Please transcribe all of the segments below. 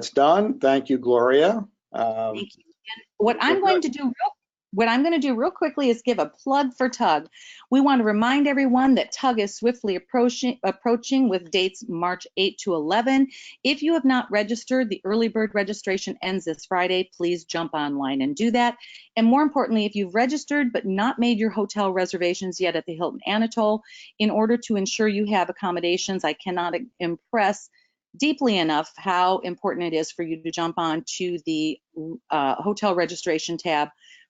That's done. Thank you, Gloria. Thank you. And what I'm going to do real quickly is give a plug for TUG. We want to remind everyone that TUG is swiftly approaching with dates March 8 to 11. If you have not registered, the early bird registration ends this Friday. Please jump online and do that. And more importantly, if you've registered but not made your hotel reservations yet at the Hilton Anatole, in order to ensure you have accommodations, I cannot impress deeply enough how important it is for you to jump on to the hotel registration tab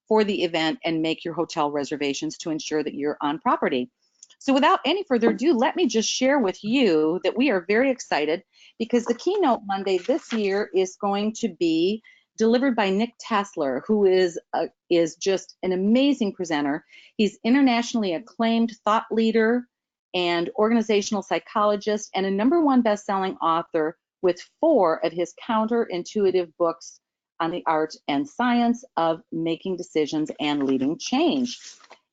for the event and make your hotel reservations to ensure that you're on property. So without any further ado, let me just share with you that we are very excited because the keynote Monday this year is going to be delivered by Nick Tassler, who is just an amazing presenter. He's internationally acclaimed thought leader and organizational psychologist and a #1 best-selling author with 4 of his counterintuitive books on the art and science of making decisions and leading change.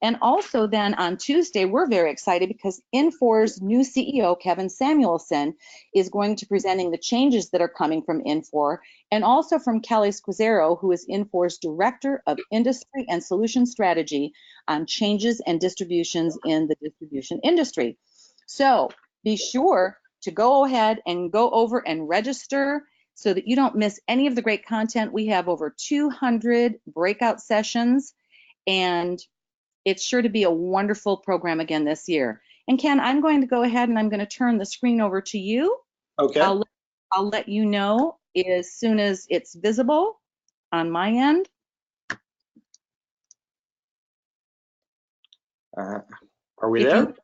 And also then on Tuesday, we're very excited because Infor's new CEO, Kevin Samuelson, is going to be presenting the changes that are coming from Infor, and also from Kelly Squizero, who is Infor's Director of Industry and Solution Strategy on changes and distributions in the distribution industry. So be sure to go ahead and go over and register so that you don't miss any of the great content. We have over 200 breakout sessions, and it's sure to be a wonderful program again this year. And Ken, I'm going to go ahead and I'm going to turn the screen over to you. Okay. I'll let you know as soon as it's visible on my end. Are we there?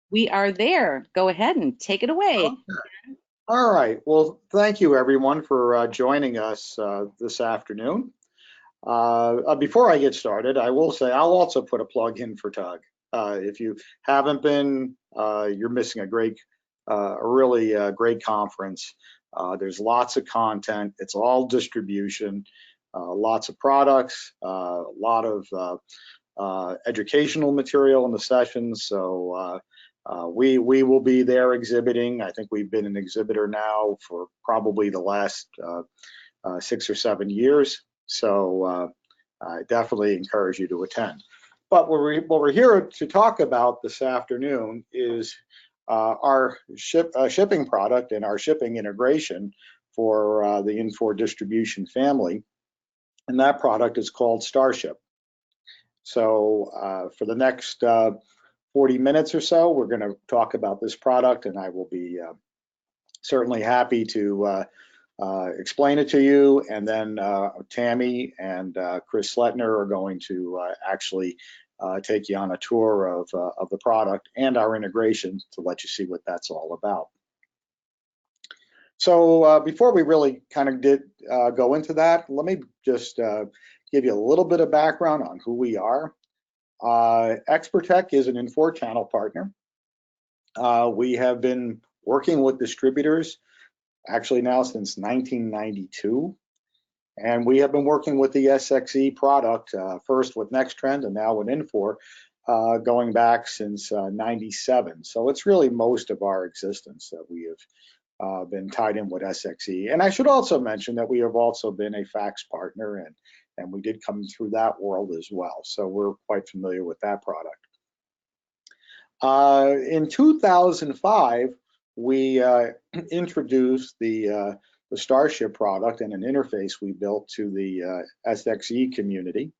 We are there. Go ahead and take it away. Okay. All right. Well, thank you everyone for joining us this afternoon. Before I get started, I will say I'll also put a plug in for TUG. If you haven't been, you're missing a really great conference. There's lots of content. It's all distribution, lots of products, a lot of educational material in the sessions. So we will be there exhibiting. I think we've been an exhibitor now for probably the last 6 or 7 years. So I definitely encourage you to attend. But what we're here to talk about this afternoon is our shipping product and our shipping integration for the Infor distribution family. And that product is called Starship. So for the next 40 minutes or so, we're going to talk about this product, and I will be certainly happy to explain it to you. And then Tammy and Chris Sletner are going to actually take you on a tour of the product and our integration to let you see what that's all about. So before we really kind of go into that, let me just give you a little bit of background on who we are. Expertek is an Infor channel partner. We have been working with distributors actually now since 1992, and we have been working with the SX.e product, first with NextTrend and now with Infor, going back since 97. So it's really most of our existence that we have been tied in with SX.e. And I should also mention that we have also been a fax partner, and we did come through that world as well. So we're quite familiar with that product. In 2005, we introduced the Starship product and an interface we built to the SX.e community.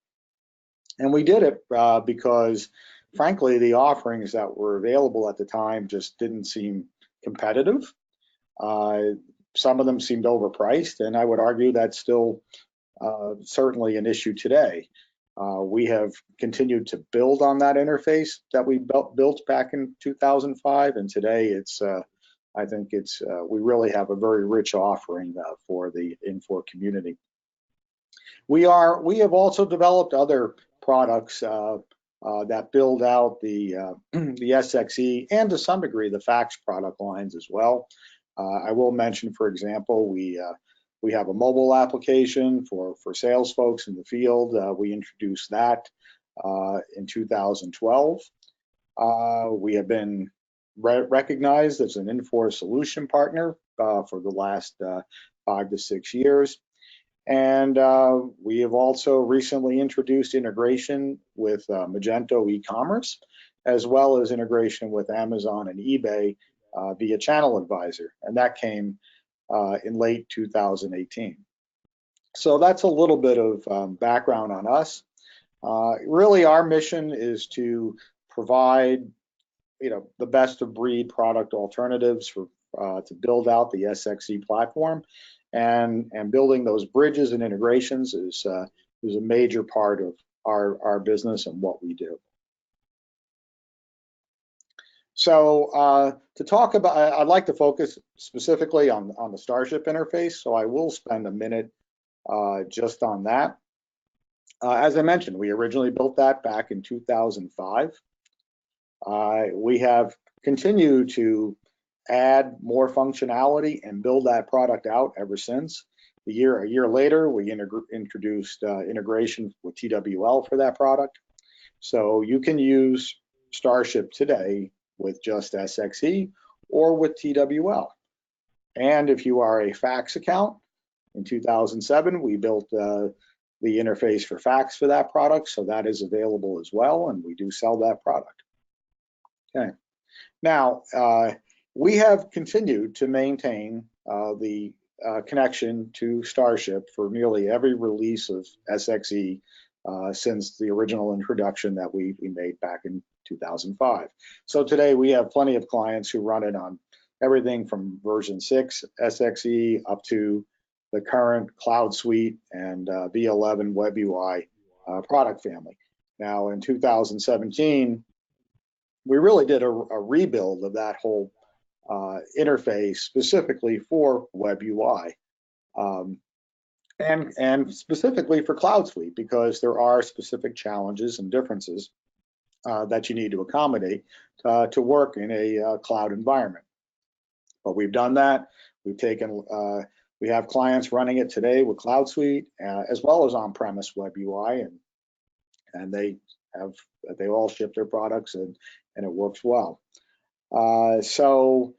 And we did it because, frankly, the offerings that were available at the time just didn't seem competitive. Some of them seemed overpriced, and I would argue that's still certainly an issue today. We have continued to build on that interface that we built back in 2005, and today it's I think it's we really have a very rich offering for the Infor community. We have also developed other products that build out the SX.e and to some degree the fax product lines as well. I will mention, for example, we have a mobile application for sales folks in the field. We introduced that in 2012. We have been recognized as an Infor solution partner for the last 5 to 6 years. And we have also recently introduced integration with Magento e-commerce, as well as integration with Amazon and eBay via Channel Advisor, and that came in late 2018. So that's a little bit of background on us. Really, our mission is to provide, the best of breed product alternatives for to build out the SX.e platform, and building those bridges and integrations is a major part of our business and what we do. So to talk about, I'd like to focus specifically on the Starship interface, so I will spend a minute just on that. As I mentioned, we originally built that back in 2005. We have continued to add more functionality and build that product out ever since. A year later, we introduced integration with TWL for that product. So you can use Starship today with just SX.e or with TWL. And if you are a fax account, in 2007, we built the interface for fax for that product, so that is available as well, and we do sell that product. Okay. Now, we have continued to maintain the connection to Starship for nearly every release of SX.e since the original introduction that we made back in 2005. So today we have plenty of clients who run it on everything from version 6 SX.e up to the current CloudSuite and V11 Web UI product family. Now in 2017, we really did a rebuild of that whole interface specifically for Web UI and specifically for CloudSuite, because there are specific challenges and differences that you need to accommodate to work in a cloud environment. But we've done that. We've taken, we have clients running it today with CloudSuite as well as on-premise Web UI, and they all ship their products and it works well. So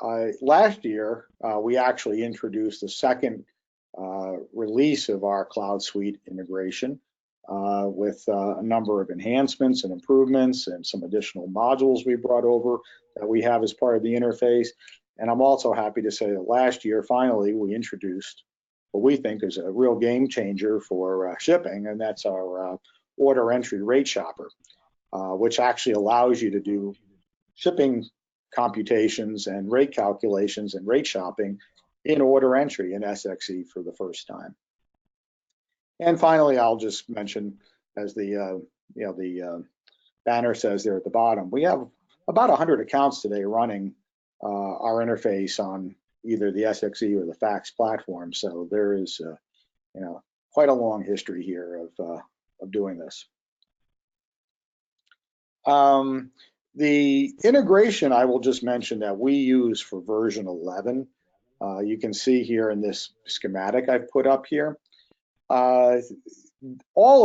last year we actually introduced the second release of our CloudSuite integration with a number of enhancements and improvements and some additional modules we brought over that we have as part of the interface. And I'm also happy to say that last year, finally, we introduced what we think is a real game changer for shipping, and that's our order entry rate shopper, which actually allows you to do shipping computations and rate calculations and rate shopping in order entry in SX.e for the first time. And finally, I'll just mention, as the banner says there at the bottom, we have about 100 accounts today running our interface on either the SX.e or the fax platform. So there is, quite a long history here of doing this. The integration, I will just mention that we use for version 11. You can see here in this schematic I've put up here. All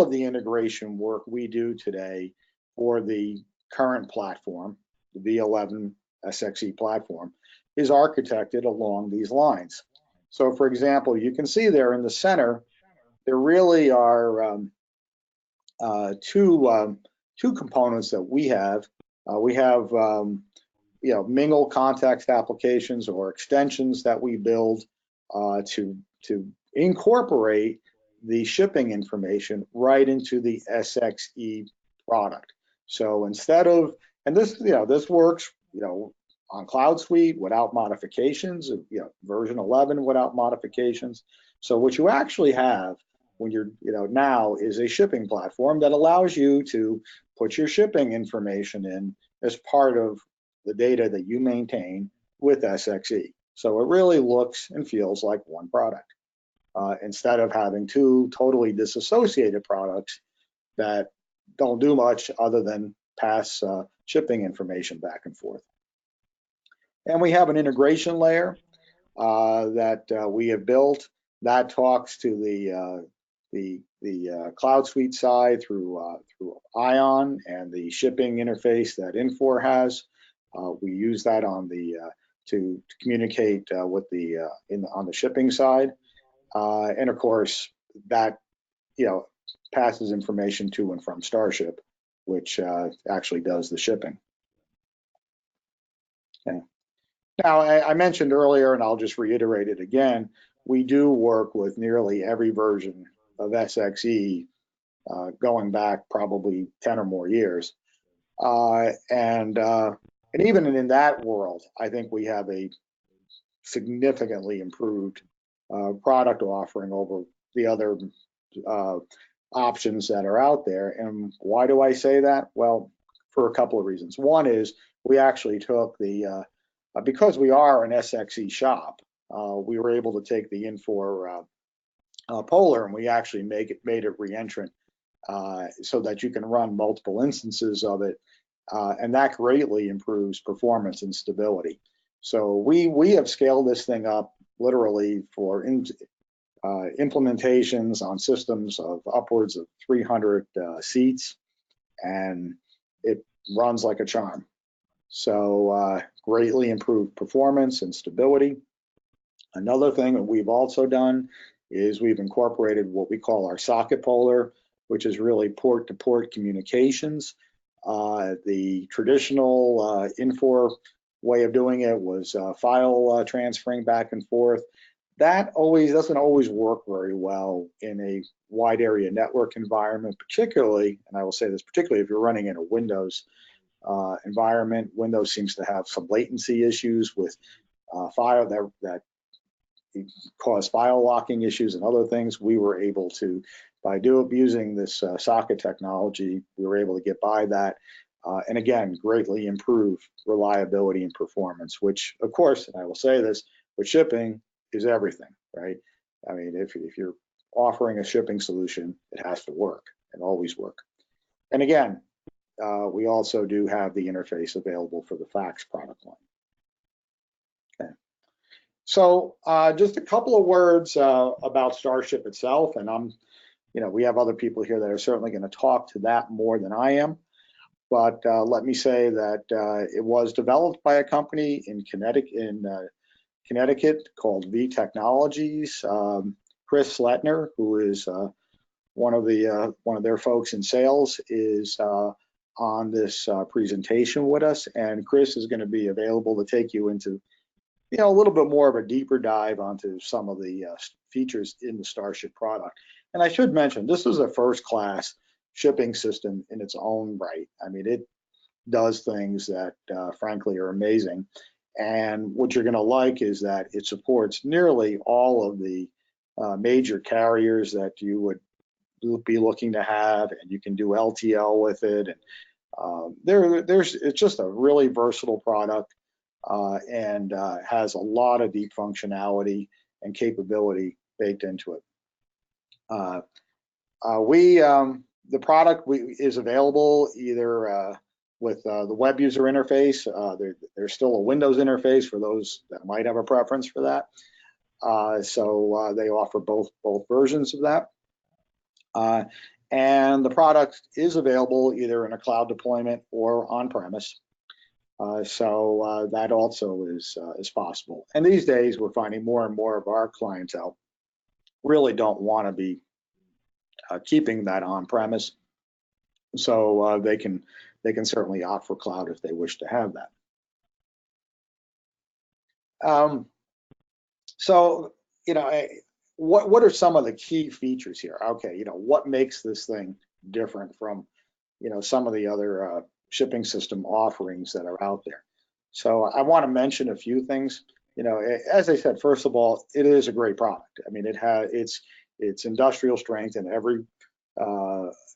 of the integration work we do today for the current platform, the V11 SX.e platform, is architected along these lines. So for example, you can see there in the center, there really are two components that we have. We have mingle context applications or extensions that we build to incorporate the shipping information right into the SX.e product. So instead of, and this works, on CloudSuite without modifications, version 11 without modifications. So what you actually have when you're, now is a shipping platform that allows you to put your shipping information in as part of the data that you maintain with SX.e. So it really looks and feels like one product, instead of having two totally disassociated products that don't do much other than pass shipping information back and forth. And we have an integration layer that we have built that talks to the CloudSuite side through Ion and the shipping interface that Infor has. We use that on the to communicate with the on the shipping side, and of course that passes information to and from Starship, which actually does the shipping. Okay. Now, I mentioned earlier, and I'll just reiterate it again, we do work with nearly every version of SX.e going back probably 10 or more years. And even in that world, I think we have a significantly improved product offering over the other options that are out there. And why do I say that? Well, for a couple of reasons. One is we actually took the, because we are an SX.e shop, we were able to take the Infor Polar, and we actually made it re-entrant so that you can run multiple instances of it, and that greatly improves performance and stability. So we have scaled this thing up literally for implementations on systems of upwards of 300 seats, and it runs like a charm. So greatly improved performance and stability. Another thing that we've also done is we've incorporated what we call our socket polar, which is really port-to-port communications. The traditional Infor way of doing it was file transferring back and forth. That doesn't always work very well in a wide area network environment, particularly, and I will say this, particularly if you're running in a Windows environment. Windows seems to have some latency issues with file that cause file locking issues and other things. We were able to, by using this socket technology, we were able to get by that, and again, greatly improve reliability and performance, which of course, and I will say this, with shipping is everything, right? I mean, if you're offering a shipping solution, it has to work and always work. And again, we also do have the interface available for the fax product line. Okay. So just a couple of words about Starship itself, and we have other people here that are certainly going to talk to that more than I am. But let me say that it was developed by a company in Connecticut called V Technologies. Chris Sletner, who is one of their folks in sales, is on this presentation with us, and Chris is going to be available to take you into a little bit more of a deeper dive onto some of the features in the Starship product. And I should mention, this is a first-class shipping system in its own right. I mean, it does things that frankly are amazing. And what you're going to like is that it supports nearly all of the major carriers that you would be looking to have, and you can do LTL with it. And it's just a really versatile product, and has a lot of deep functionality and capability baked into it. The product is available either with the web user interface. There's still a Windows interface for those that might have a preference for that. So they offer both versions of that. And the product is available either in a cloud deployment or on-premise. So that also is possible. And these days, we're finding more and more of our clientele really don't want to be keeping that on-premise. So they can certainly opt for cloud if they wish to have that. So what are some of the key features here? Okay, what makes this thing different from some of the other shipping system offerings that are out there? So I want to mention a few things. As I said, first of all, it is a great product. I mean, it's industrial strength in every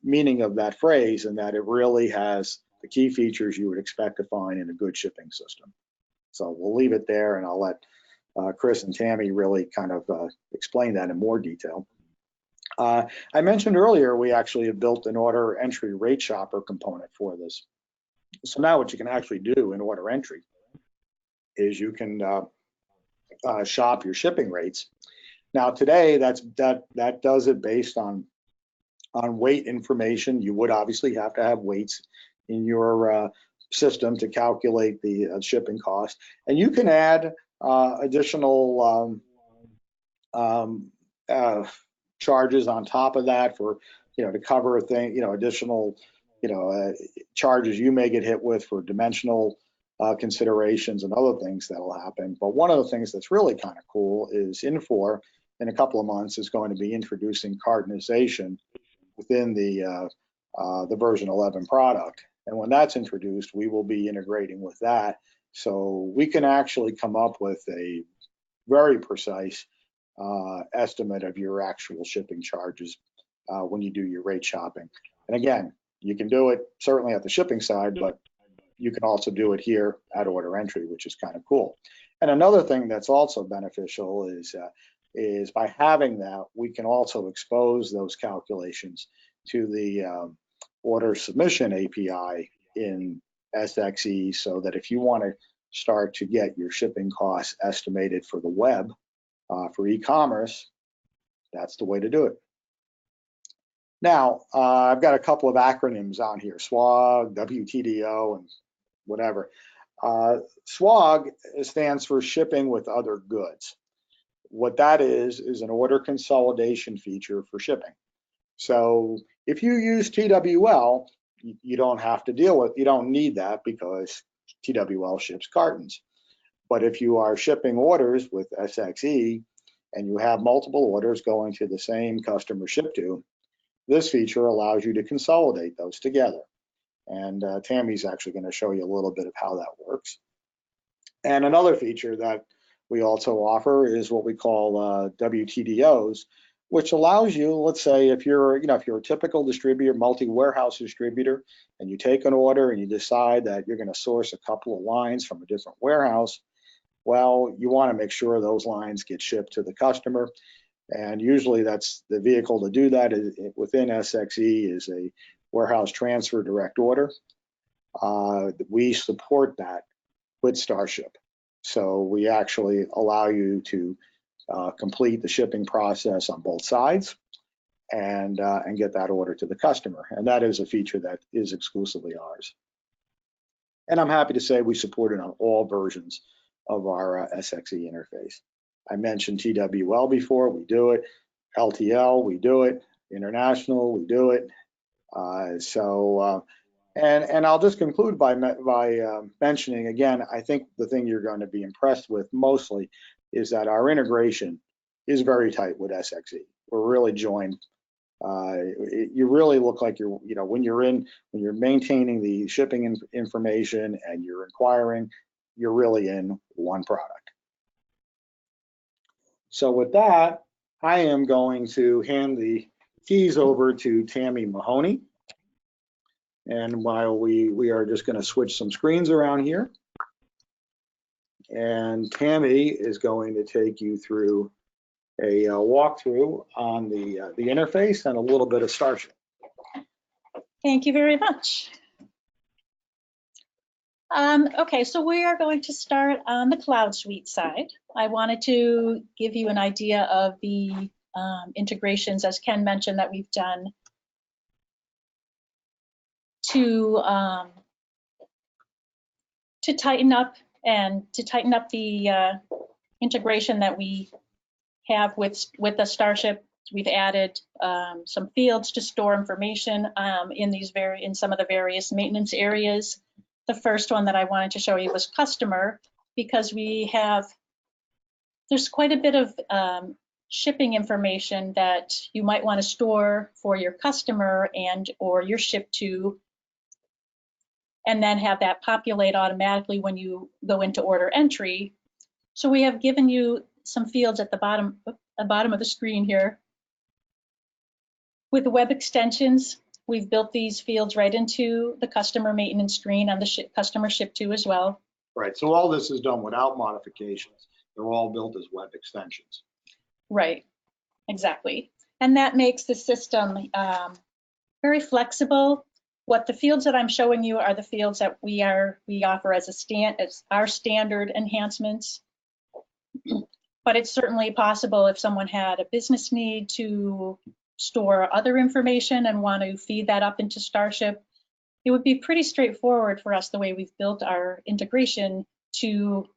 meaning of that phrase, and that it really has the key features you would expect to find in a good shipping system. So we'll leave it there, and I'll let Chris and Tammy really kind of explain that in more detail. I mentioned earlier we actually have built an order entry rate shopper component for this. So now what you can actually do in order entry is you can shop your shipping rates. Now today that does it based on weight information. You would obviously have to have weights in your system to calculate the shipping cost. And you can add additional charges on top of that for, to cover a thing, additional, charges you may get hit with for dimensional considerations and other things that'll happen. But one of the things that's really kind of cool is Infor in a couple of months is going to be introducing cartonization within the version 11 product. And when that's introduced, we will be integrating with that. So we can actually come up with a very precise estimate of your actual shipping charges when you do your rate shopping. And again, you can do it certainly at the shipping side, but you can also do it here at order entry, which is kind of cool. And another thing that's also beneficial is by having that, we can also expose those calculations to the order submission API in SX.e, so that if you want to start to get your shipping costs estimated for the web, for e-commerce, that's the way to do it. Now, I've got a couple of acronyms on here, SWOG, WTDO, and whatever. SWOG stands for shipping with other goods. What that is an order consolidation feature for shipping. So if you use TWL, you don't have to deal with, you don't need that because TWL ships cartons. But if you are shipping orders with SX.e and you have multiple orders going to the same customer ship to, this feature allows you to consolidate those together. And Tammy's actually going to show you a little bit of how that works. And another feature that we also offer is what we call WTDOs, which allows you, let's say, if you're a typical distributor, multi-warehouse distributor, and you take an order and you decide that you're going to source a couple of lines from a different warehouse, well, you want to make sure those lines get shipped to the customer. And usually that's the vehicle to do that within SX.e is a warehouse transfer direct order. We support that with Starship. So we actually allow you to complete the shipping process on both sides and get that order to the customer. And that is a feature that is exclusively ours. And I'm happy to say we support it on all versions of our SX.e interface. I mentioned TWL before, we do it. LTL, we do it. International, we do it. And I'll just conclude by mentioning again, I think the thing you're going to be impressed with mostly is that our integration is very tight with SX.e. We're really joined. You really look like you're, when you're maintaining the shipping information and you're inquiring, you're really in one product. So with that, I am going to hand the keys over to Tammy Mahoney. And while we are just going to switch some screens around here. And Tammy is going to take you through a walkthrough on the interface and a little bit of Starship. Thank you very much. Okay, so we are going to start on the CloudSuite side. I wanted to give you an idea of the integrations, as Ken mentioned, that we've done to tighten up the integration that we have with the Starship. We've added some fields to store information in some of the various maintenance areas. The first one that I wanted to show you was customer, because there's quite a bit of shipping information that you might want to store for your customer or your ship to, and then have that populate automatically when you go into order entry. So we have given you some fields at the bottom of the screen here. With the web extensions, we've built these fields right into the customer maintenance screen on the customer ship to as well. Right, so all this is done without modifications. They're all built as web extensions. Right, exactly. And that makes the system very flexible. What the fields that I'm showing you are the fields that we offer as our standard enhancements. But it's certainly possible if someone had a business need to store other information and want to feed that up into Starship, it would be pretty straightforward for us the way we've built our integration to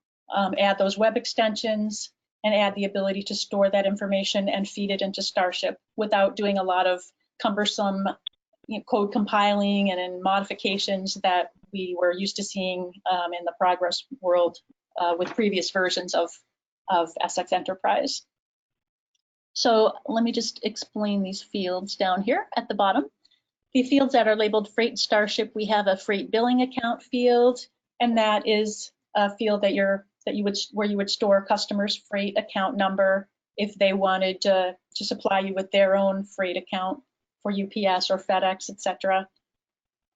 add those web extensions and add the ability to store that information and feed it into Starship without doing a lot of cumbersome code compiling and in modifications that we were used to seeing in the Progress world with previous versions of SX.enterprise. So let me just explain these fields down here at the bottom. The fields that are labeled Freight and Starship, we have a Freight Billing Account field, and that is a field that where you would store customers' freight account number if they wanted to supply you with their own freight account for UPS or FedEx, etc.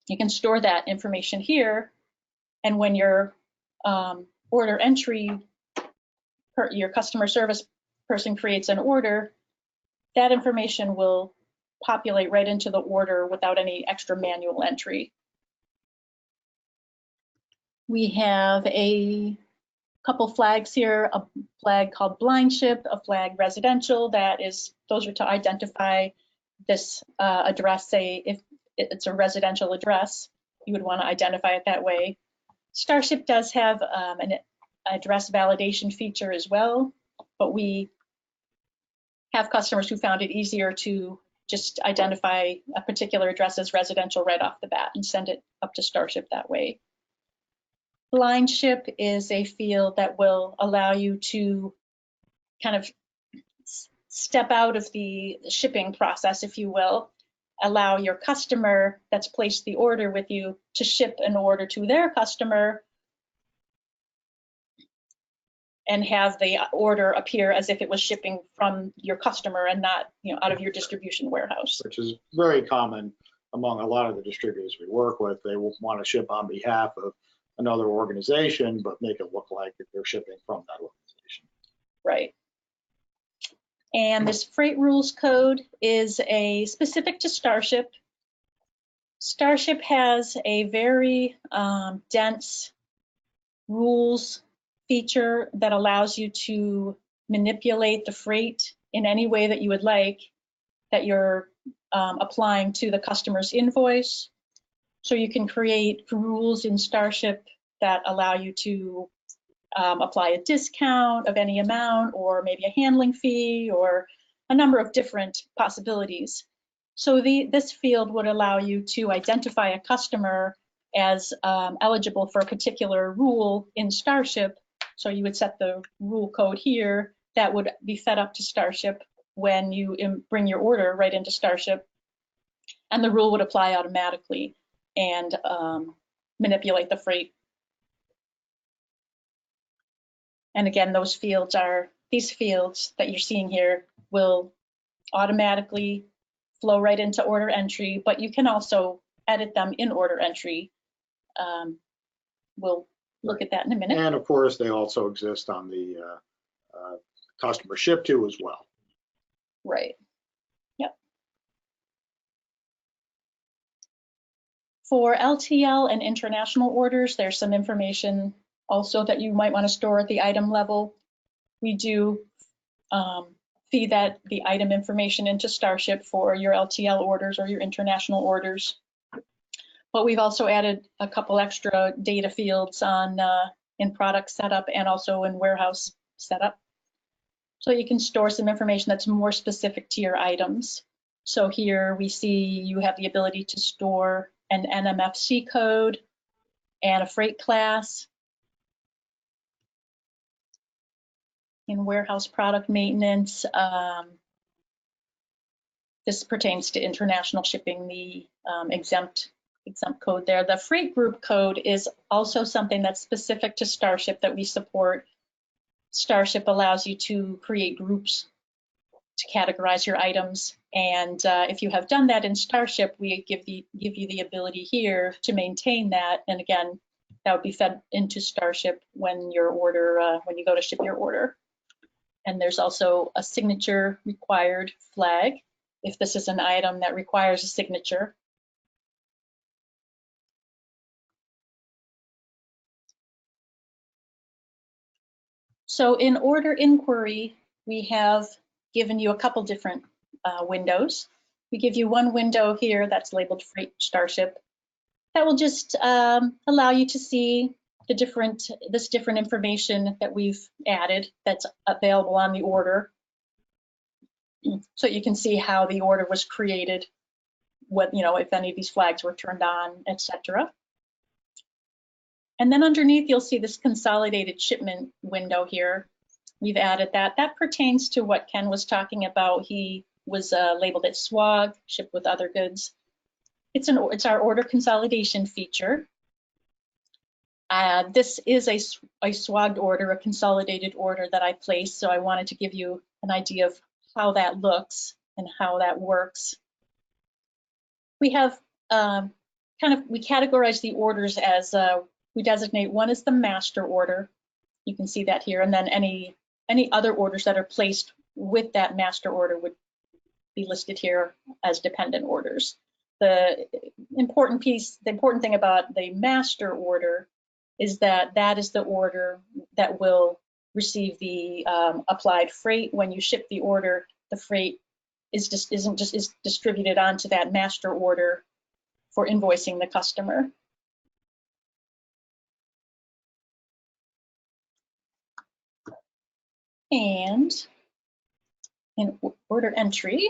You can store that information here, and when your order entry, your customer service person creates an order, that information will populate right into the order without any extra manual entry. We have a couple flags here, a flag called blind ship, a flag residential, those are to identify this address. Say if it's a residential address, you would want to identify it that way. Starship does have an address validation feature as well, but we have customers who found it easier to just identify a particular address as residential right off the bat and send it up to Starship that way. Blind ship is a field that will allow you to kind of step out of the shipping process, if you will, allow your customer that's placed the order with you to ship an order to their customer and have the order appear as if it was shipping from your customer and not, out of your distribution warehouse. Which is very common among a lot of the distributors we work with. They will want to ship on behalf of another organization, but make it look like that they're shipping from that organization. Right. And this freight rules code is specific to Starship. Starship has a very dense rules feature that allows you to manipulate the freight in any way that you would like, that you're applying to the customer's invoice. So you can create rules in Starship that allow you to apply a discount of any amount, or maybe a handling fee, or a number of different possibilities. So this field would allow you to identify a customer as eligible for a particular rule in Starship. So you would set the rule code here that would be fed up to Starship when you bring your order right into Starship, and the rule would apply automatically and manipulate the freight. And again, these fields that you're seeing here will automatically flow right into order entry, but you can also edit them in order entry. We'll look at that in a minute. And of course, they also exist on the customer ship to as well. Right. Yep. For LTL and international orders, there's some information also that you might want to store at the item level. We do feed the item information into Starship for your LTL orders or your international orders. But we've also added a couple extra data fields in product setup and also in warehouse setup. So you can store some information that's more specific to your items. So here we see you have the ability to store an NMFC code and a freight class. In warehouse product maintenance, this pertains to international shipping, the exempt code there. The freight group code is also something that's specific to Starship that we support. Starship allows you to create groups to categorize your items, and if you have done that in Starship, we give you the ability here to maintain that. And again, that would be fed into Starship when you go to ship your order. And there's also a signature required flag if this is an item that requires a signature. So in order inquiry, we have given you a couple different windows. We give you one window here that's labeled Freight Starship. that will just allow you to see the different information that we've added that's available on the order. So you can see how the order was created, what, you know, if any of these flags were turned on, etc. And then underneath, you'll see this consolidated shipment window here. We've added that. That pertains to what Ken was talking about. He was labeled as SWAG, shipped with other goods. It's our order consolidation feature. This is a SWAG'd order, a consolidated order that I placed. So I wanted to give you an idea of how that looks and how that works. We have we categorize the orders as we designate one as the master order. You can see that here, and then any other orders that are placed with that master order would be listed here as dependent orders. The important thing about the master order is that that is the order that will receive the applied freight. When you ship the order, the freight is distributed onto that master order for invoicing the customer. And in order entry,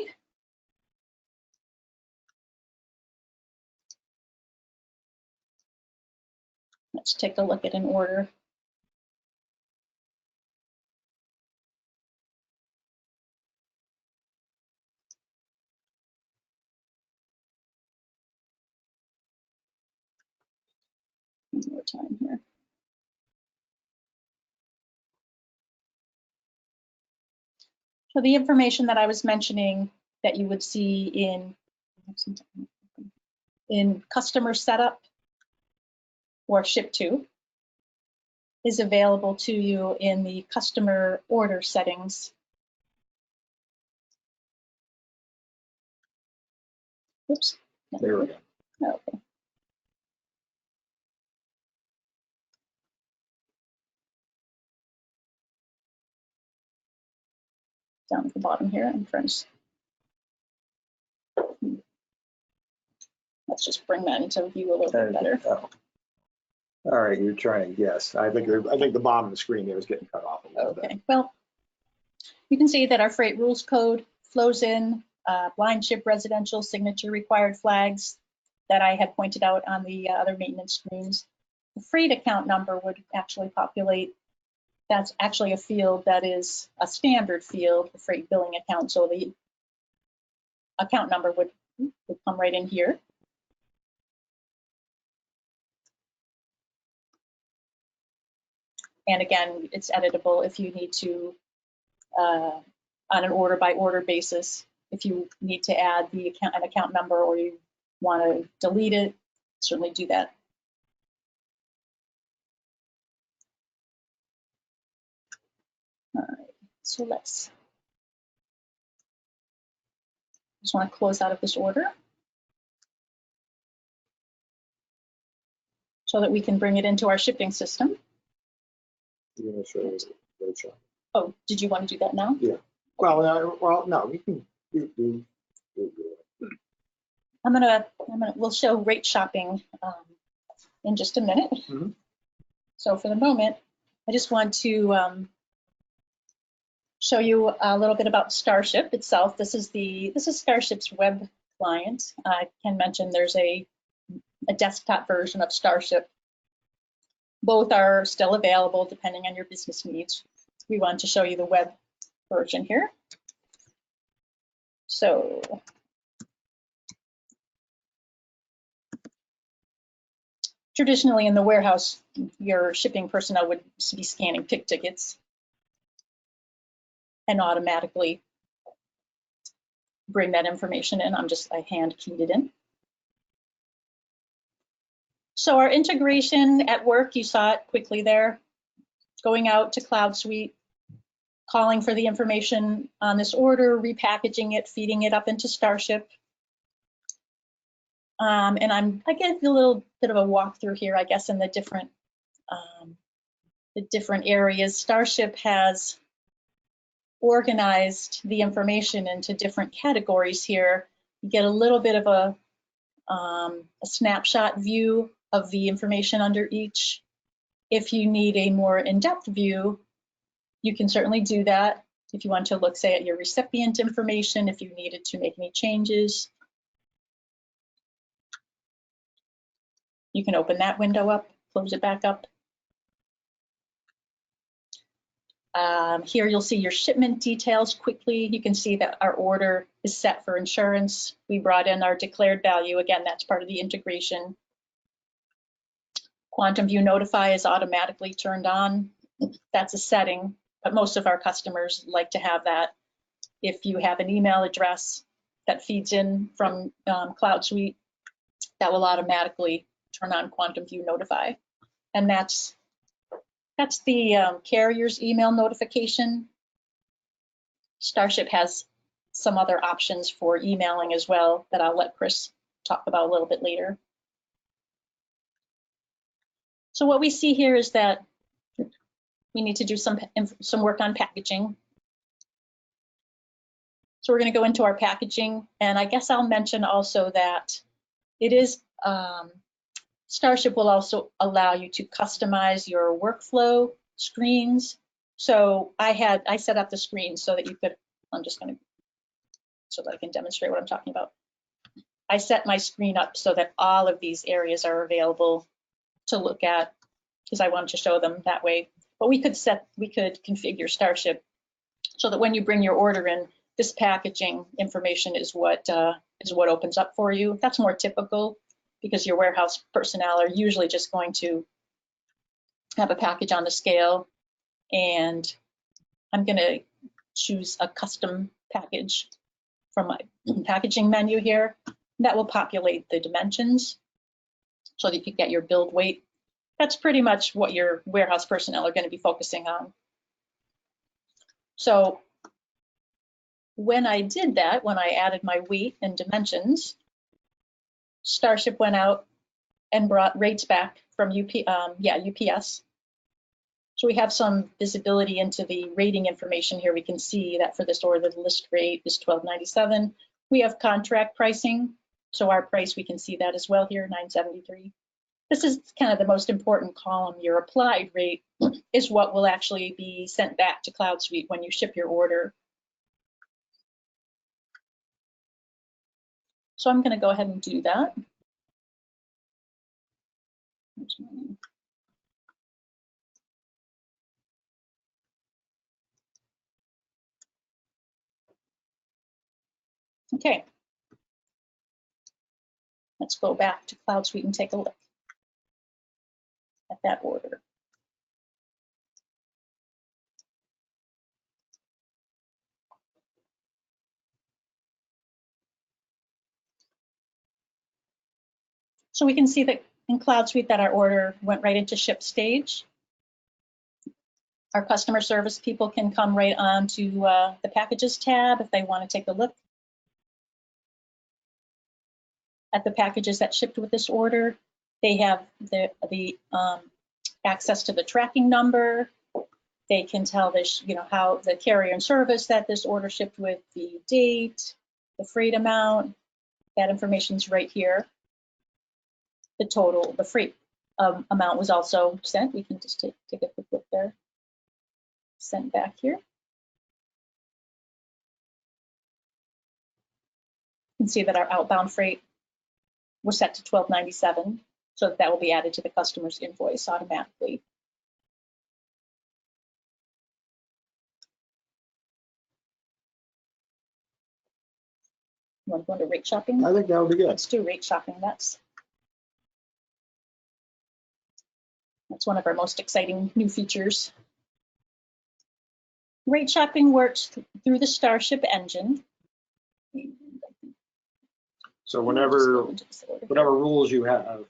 let's take a look at an order. One more time here. So the information that I was mentioning that you would see in customer setup or ship to is available to you in the customer order settings. Oops. There we go. Okay. Down at the bottom here, I'm friends. Let's just bring that into view a little bit better. Oh. All right, you're trying to guess. I think the bottom of the screen there is getting cut off a little bit. Okay, well, you can see that our freight rules code flows in, blind ship residential signature required flags that I had pointed out on the other maintenance screens. The freight account number would actually populate. That's actually a field that is a standard field, the freight billing account. So the account number would come right in here. And again, it's editable if you need to, on an order by order basis, if you need to add an account number or you want to delete it, certainly do that. All right, so just want to close out of this order so that we can bring it into our shipping system. You're going to show us the chart. Oh, did you want to do that now? Yeah. Well, no, we can. We'll show rate shopping in just a minute. Mm-hmm. So for the moment, I just want to show you a little bit about Starship itself. This is Starship's web client. I can mention there's a desktop version of Starship. Both are still available depending on your business needs. We want to show you the web version here. So traditionally in the warehouse, your shipping personnel would be scanning pick tickets and automatically bring that information in. I hand keyed it in. So our integration at work, you saw it quickly there, going out to CloudSuite, calling for the information on this order, repackaging it, feeding it up into Starship. And I give you a little bit of a walkthrough here, I guess, in the different areas. Starship has organized the information into different categories here. You get a little bit of a snapshot view of the information under each. If you need a more in-depth view, you can certainly do that. If you want to look, say, at your recipient information, if you needed to make any changes, you can open that window up, close it back up. Here you'll see your shipment details quickly. You can see that our order is set for insurance. We brought in our declared value. Again, that's part of the integration. Quantum View Notify is automatically turned on. That's a setting, but most of our customers like to have that. If you have an email address that feeds in from CloudSuite, that will automatically turn on Quantum View Notify. And that's the carrier's email notification. Starship has some other options for emailing as well that I'll let Chris talk about a little bit later. So what we see here is that we need to do some work on packaging. So we're going to go into our packaging, and I guess I'll mention also that it is Starship will also allow you to customize your workflow screens. So I set up the screens so that you could, so that I can demonstrate what I'm talking about. I set my screen up so that all of these areas are available to look at because I wanted to show them that way. But we could configure Starship so that when you bring your order in, this packaging information is what opens up for you. That's more typical because your warehouse personnel are usually just going to have a package on the scale, and I'm going to choose a custom package from my packaging menu here. That will populate the dimensions so that you can get your build weight. That's pretty much what your warehouse personnel are going to be focusing on. So when I did that, when I added my weight and dimensions, Starship went out and brought rates back from UPS. So we have some visibility into the rating information here. We can see that for this order, the list rate is $12.97. We have contract pricing. So our price, we can see that as well here, $9.73. This is kind of the most important column. Your applied rate is what will actually be sent back to CloudSuite when you ship your order. So I'm going to go ahead and do that. Okay. Let's go back to CloudSuite and take a look at that order. So we can see that in CloudSuite that our order went right into ship stage. Our customer service people can come right on to the packages tab if they want to take a look at the packages that shipped with this order. They have the access to the tracking number. They can tell this, how the carrier and service that this order shipped with, the date, the freight amount. That information's right here. The total, the freight amount was also sent. We can just take a quick look there. Sent back here. You can see that our outbound freight was set to $12.97, so that will be added to the customer's invoice automatically. You want to go into rate shopping? I think that would be good. Let's do rate shopping. That's one of our most exciting new features. Rate shopping works through the Starship engine. So whatever rules you have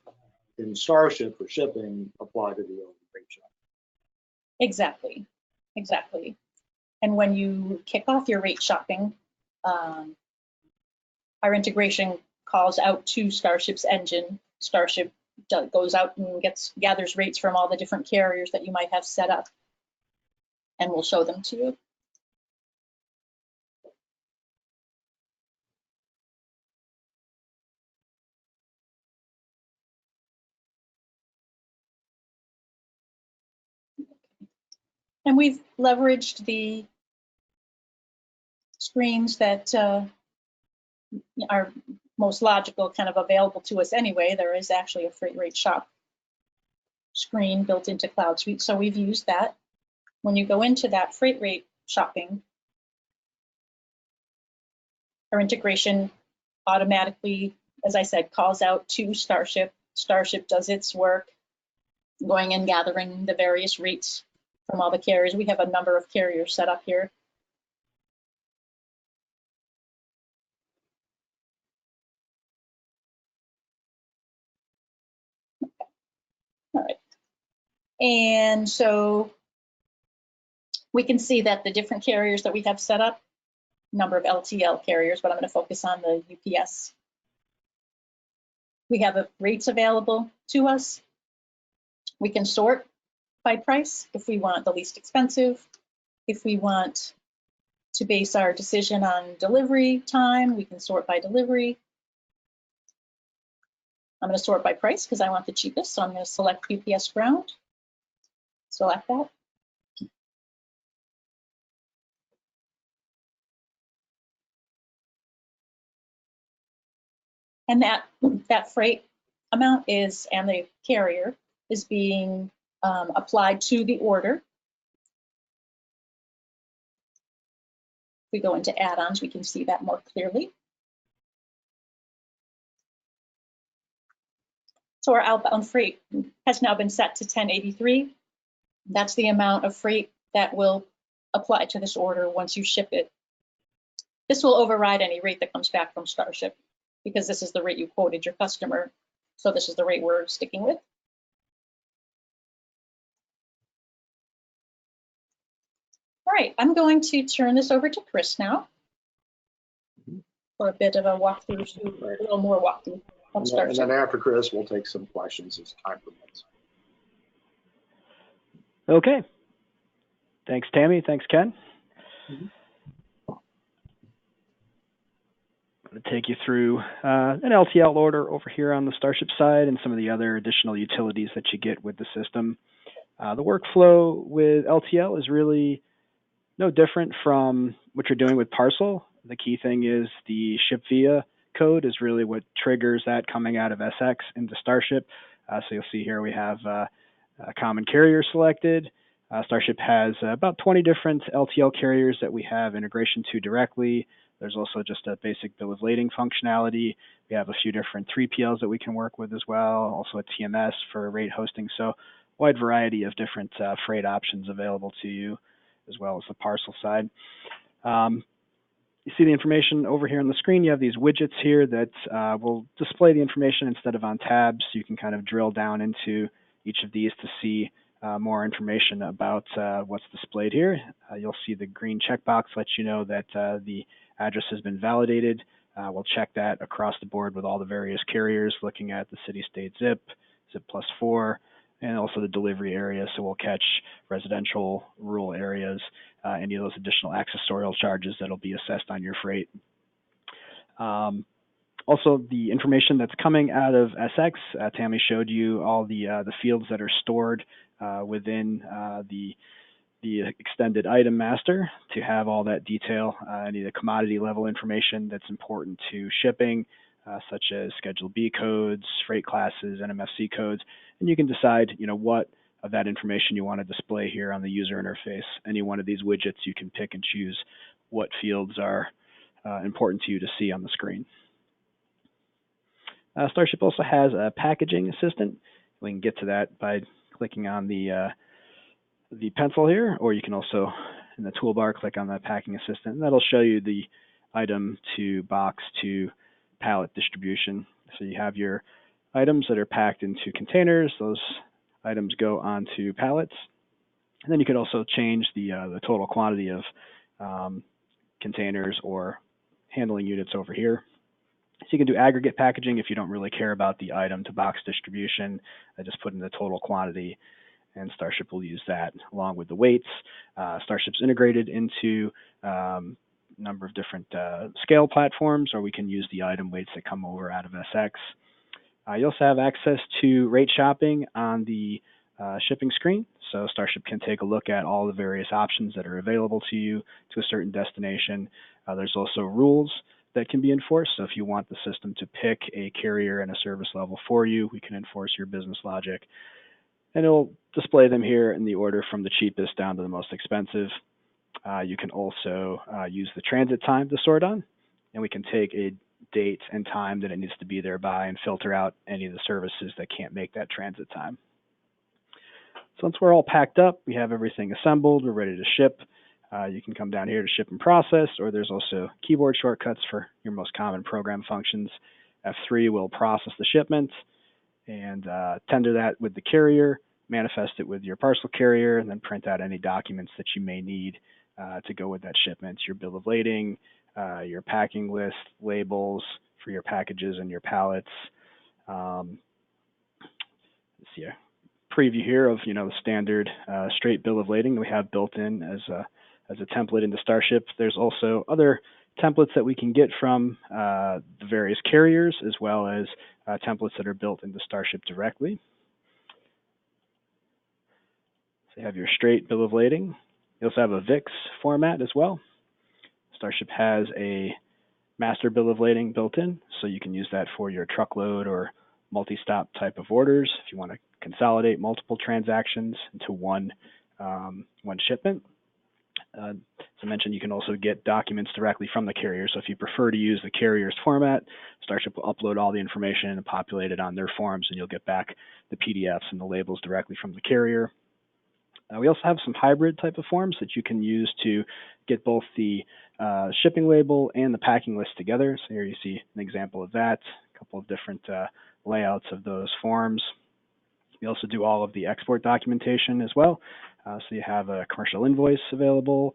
in Starship for shipping apply to the rate shopping. Exactly. And when you kick off your rate shopping, our integration calls out to Starship's engine. Starship goes out and gathers rates from all the different carriers that you might have set up, and we'll show them to you. And we've leveraged the screens that are most logical, kind of available to us anyway. There is actually a freight rate shop screen built into CloudSuite, so we've used that. When you go into that freight rate shopping, our integration automatically, as I said, calls out to Starship. Starship does its work, going and gathering the various rates from all the carriers. We have a number of carriers set up here. All right. And so we can see that the different carriers that we have set up, number of LTL carriers, but I'm going to focus on the UPS. We have rates available to us. We can sort by price if we want the least expensive. If we want to base our decision on delivery time, we can sort by delivery. I'm going to sort by price because I want the cheapest, so I'm going to select UPS Ground. Select that. And that freight amount is, and the carrier is being applied to the order. If we go into add-ons, we can see that more clearly. So our outbound freight has now been set to 1083. That's the amount of freight that will apply to this order once you ship it. This will override any rate that comes back from Starship because this is the rate you quoted your customer. So this is the rate we're sticking with. All right, I'm going to turn this over to Chris now for a bit of a walkthrough, a little more walkthrough of Starship. And then after Chris, we'll take some questions as time permits. Okay. Thanks, Tammy. Thanks, Ken. I'm going to take you through an LTL order over here on the Starship side and some of the other additional utilities that you get with the system. The workflow with LTL is really no different from what you're doing with parcel. The key thing is the ship via code is really what triggers that coming out of SX into Starship. So you'll see here we have a common carrier selected. Starship has about 20 different LTL carriers that we have integration to directly. There's also just a basic bill of lading functionality. We have a few different 3PLs that we can work with as well, also a TMS for rate hosting. So wide variety of different freight options available to you, as well as the parcel side. You see the information over here on the screen. You have these widgets here that will display the information instead of on tabs. You can kind of drill down into each of these to see more information about what's displayed here. You'll see the green checkbox lets you know that the address has been validated. We'll check that across the board with all the various carriers, looking at the city-state zip, zip +4, and also the delivery area. So we'll catch residential, rural areas, any of those additional accessorial charges that'll be assessed on your freight. Also, the information that's coming out of SX, Tammy showed you all the fields that are stored within the extended item master to have all that detail, any of the commodity level information that's important to shipping, such as Schedule B codes, freight classes, NMFC codes, and you can decide, what of that information you want to display here on the user interface. Any one of these widgets, you can pick and choose what fields are important to you to see on the screen. Starship also has a packaging assistant. We can get to that by clicking on the pencil here, or you can also, in the toolbar, click on the packing assistant, and that'll show you the item to box to pallet distribution. So you have your items that are packed into containers. Those items go onto pallets. And then you could also change the total quantity of containers or handling units over here. So you can do aggregate packaging if you don't really care about the item to box distribution. I just put in the total quantity, and Starship will use that along with the weights. Starship's integrated into a number of different scale platforms, or we can use the item weights that come over out of SX. You also have access to rate shopping on the shipping screen. So Starship can take a look at all the various options that are available to you to a certain destination. There's also rules that can be enforced. So if you want the system to pick a carrier and a service level for you, we can enforce your business logic. And it'll display them here in the order from the cheapest down to the most expensive. You can also use the transit time to sort on, and we can take a date and time that it needs to be there by and filter out any of the services that can't make that transit time. So once we're all packed up, we have everything assembled, we're ready to ship. You can come down here to ship and process, or there's also keyboard shortcuts for your most common program functions. F3 will process the shipment and tender that with the carrier, manifest it with your parcel carrier, and then print out any documents that you may need to go with that shipment, your bill of lading, your packing list, labels for your packages and your pallets. See a preview here of the standard straight bill of lading that we have built in as a template into Starship. There's also other templates that we can get from the various carriers, as well as templates that are built into Starship directly. So you have your straight bill of lading. You also have a VIX format as well. Starship has a master bill of lading built in, so you can use that for your truckload or multi-stop type of orders if you want to consolidate multiple transactions into one shipment. As I mentioned, you can also get documents directly from the carrier. So if you prefer to use the carrier's format, Starship will upload all the information and populate it on their forms, and you'll get back the PDFs and the labels directly from the carrier. We also have some hybrid type of forms that you can use to get both the shipping label and the packing list together. So here you see an example of that, a couple of different layouts of those forms. We also do all of the export documentation as well. So you have a commercial invoice available.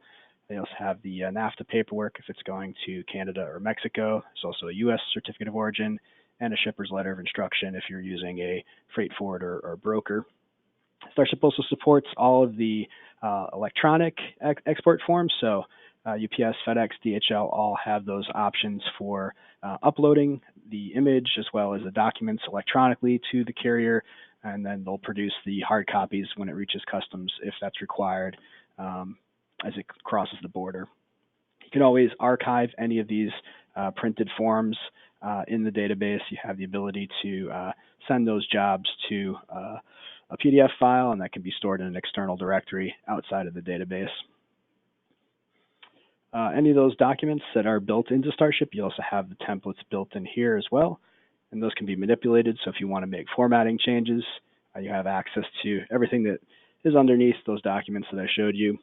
They also have the NAFTA paperwork if it's going to Canada or Mexico. There's also a U.S. certificate of origin and a shipper's letter of instruction if you're using a freight forwarder or broker. Starship also supports all of the electronic export forms. So UPS, FedEx, DHL all have those options for uploading the image as well as the documents electronically to the carrier, and then they'll produce the hard copies when it reaches customs if that's required as it crosses the border. You can always archive any of these printed forms in the database. You have the ability to send those jobs to a PDF file, and that can be stored in an external directory outside of the database. Any of those documents that are built into Starship, you also have the templates built in here as well, and those can be manipulated. So if you want to make formatting changes, you have access to everything that is underneath those documents that I showed you.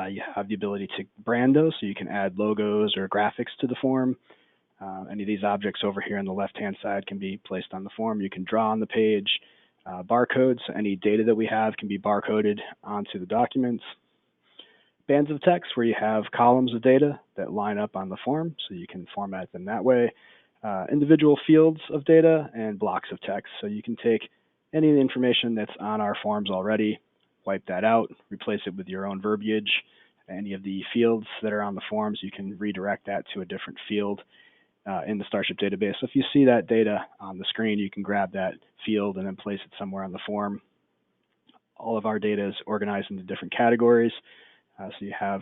You have the ability to brand those, so you can add logos or graphics to the form. Any of these objects over here on the left-hand side can be placed on the form. You can draw on the page. Barcodes, so any data that we have can be barcoded onto the documents. Bands of text where you have columns of data that line up on the form, so you can format them that way. Individual fields of data and blocks of text, so you can take any of the information that's on our forms already, wipe that out, replace it with your own verbiage. Any of the fields that are on the forms, you can redirect that to a different field in the Starship database. So if you see that data on the screen, you can grab that field and then place it somewhere on the form. All of our data is organized into different categories. So you have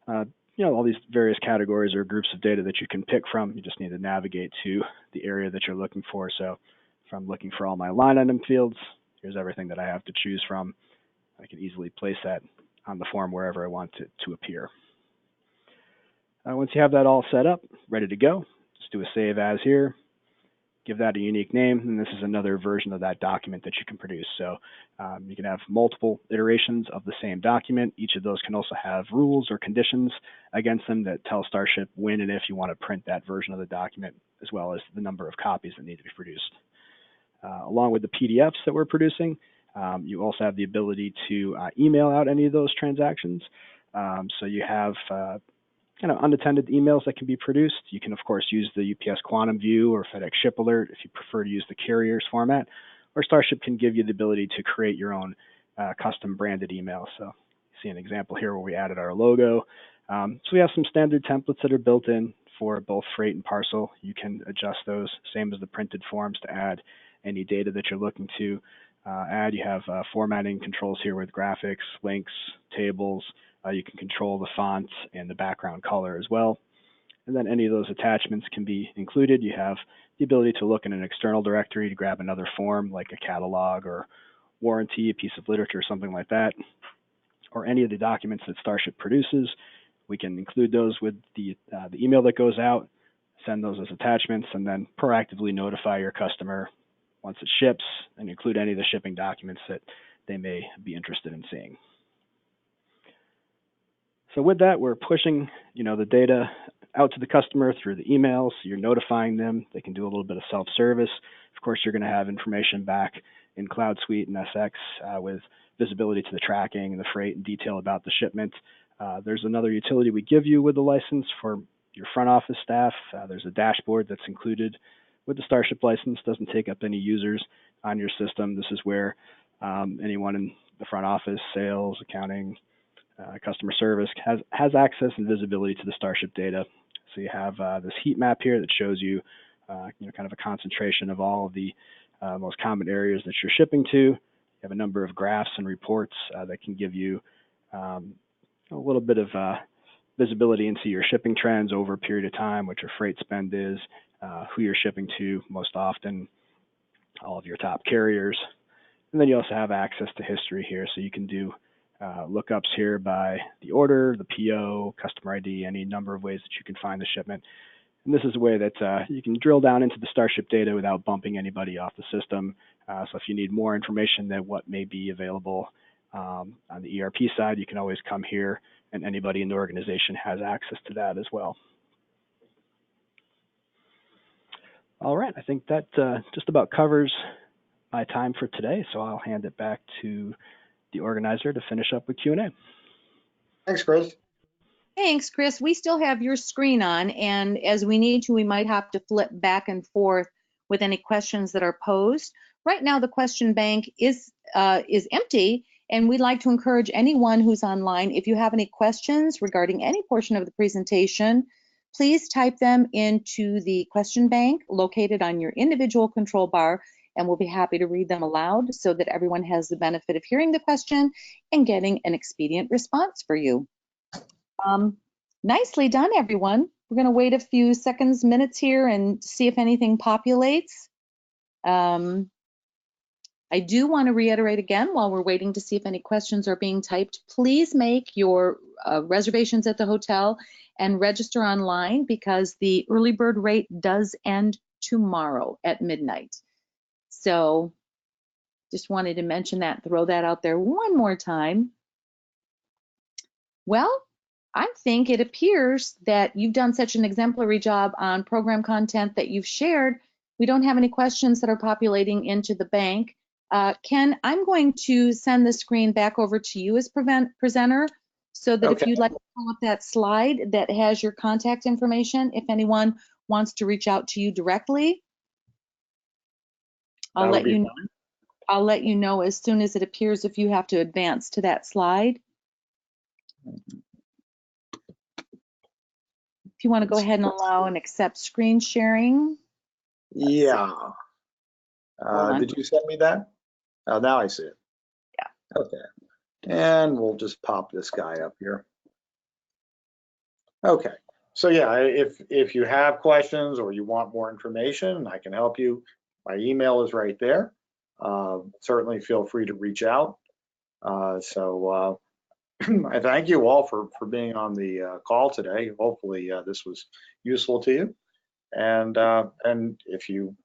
all these various categories or groups of data that you can pick from. You just need to navigate to the area that you're looking for. So if I'm looking for all my line item fields, here's everything that I have to choose from. I can easily place that on the form wherever I want it to appear. Once you have that all set up, ready to go, just do a save as here, give that a unique name, and this is another version of that document that you can produce. So you can have multiple iterations of the same document. Each of those can also have rules or conditions against them that tell Starship when and if you want to print that version of the document, as well as the number of copies that need to be produced. Along with the PDFs that we're producing, you also have the ability to email out any of those transactions. So you have unattended emails that can be produced. You can, of course, use the UPS Quantum View or FedEx Ship Alert if you prefer to use the carrier's format, or Starship can give you the ability to create your own custom branded email. So you see an example here where we added our logo. So we have some standard templates that are built in for both freight and parcel. You can adjust those, same as the printed forms, to add any data that you're looking to add. You have formatting controls here with graphics, links, tables. You can control the font and the background color as well. And then any of those attachments can be included. You have the ability to look in an external directory to grab another form like a catalog or warranty, a piece of literature, something like that, or any of the documents that Starship produces. We can include those with the email that goes out, send those as attachments, and then proactively notify your customer once it ships and include any of the shipping documents that they may be interested in seeing. So with that, we're pushing, the data out to the customer through the emails. You're notifying them. They can do a little bit of self-service. Of course, you're going to have information back in CloudSuite and SX with visibility to the tracking and the freight and detail about the shipment. There's another utility we give you with the license for your front office staff. There's a dashboard that's included with the Starship license. Doesn't take up any users on your system. This is where anyone in the front office, sales, accounting, customer service has access and visibility to the Starship data. So you have this heat map here that shows you, kind of a concentration of all of the most common areas that you're shipping to. You have a number of graphs and reports that can give you a little bit of visibility into your shipping trends over a period of time, what your freight spend is, who you're shipping to most often, all of your top carriers. And then you also have access to history here, so you can do lookups here by the order, the PO, customer ID, any number of ways that you can find the shipment. And this is a way that you can drill down into the Starship data without bumping anybody off the system. So if you need more information than what may be available on the ERP side, you can always come here, and anybody in the organization has access to that as well. All right, I think that just about covers my time for today, so I'll hand it back to the organizer to finish up with Q&A. Thanks, Chris. Thanks, Chris. We still have your screen on, and as we need to, we might have to flip back and forth with any questions that are posed. Right now, the question bank is empty, and we'd like to encourage anyone who's online, if you have any questions regarding any portion of the presentation, please type them into the question bank located on your individual control bar, and we'll be happy to read them aloud so that everyone has the benefit of hearing the question and getting an expedient response for you. Nicely done, everyone. We're going to wait a few seconds, minutes here and see if anything populates. I do want to reiterate again, while we're waiting to see if any questions are being typed, please make your reservations at the hotel and register online, because the early bird rate does end tomorrow at midnight. So just wanted to mention that, throw that out there one more time. Well, I think it appears that you've done such an exemplary job on program content that you've shared. We don't have any questions that are populating into the bank. Ken, I'm going to send the screen back over to you as presenter, so that if you'd like to pull up that slide that has your contact information, if anyone wants to reach out to you directly, I'll let you know as soon as it appears if you have to advance to that slide. If you want to go ahead and allow and accept screen sharing. Yeah. Did you send me that? Oh, now I see it. Yeah. Okay. And we'll just pop this guy up here. Okay. So yeah, if you have questions or you want more information, I can help you. My email is right there. Certainly feel free to reach out. I thank you all for being on the call today. Hopefully this was useful to you. And if you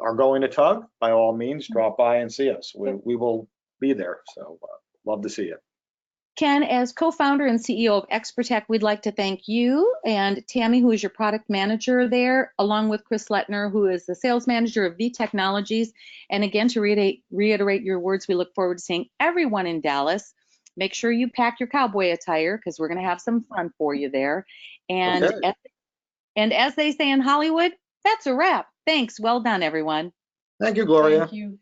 are going to TUG, by all means, drop by and see us. We will be there. So love to see you. Ken, as co-founder and CEO of Expertek, we'd like to thank you and Tammy, who is your product manager there, along with Chris Lettner, who is the sales manager of V Technologies. And again, to reiterate your words, we look forward to seeing everyone in Dallas. Make sure you pack your cowboy attire, because we're going to have some fun for you there. And, okay. And as they say in Hollywood, that's a wrap. Thanks. Well done, everyone. Thank you, Gloria. Thank you.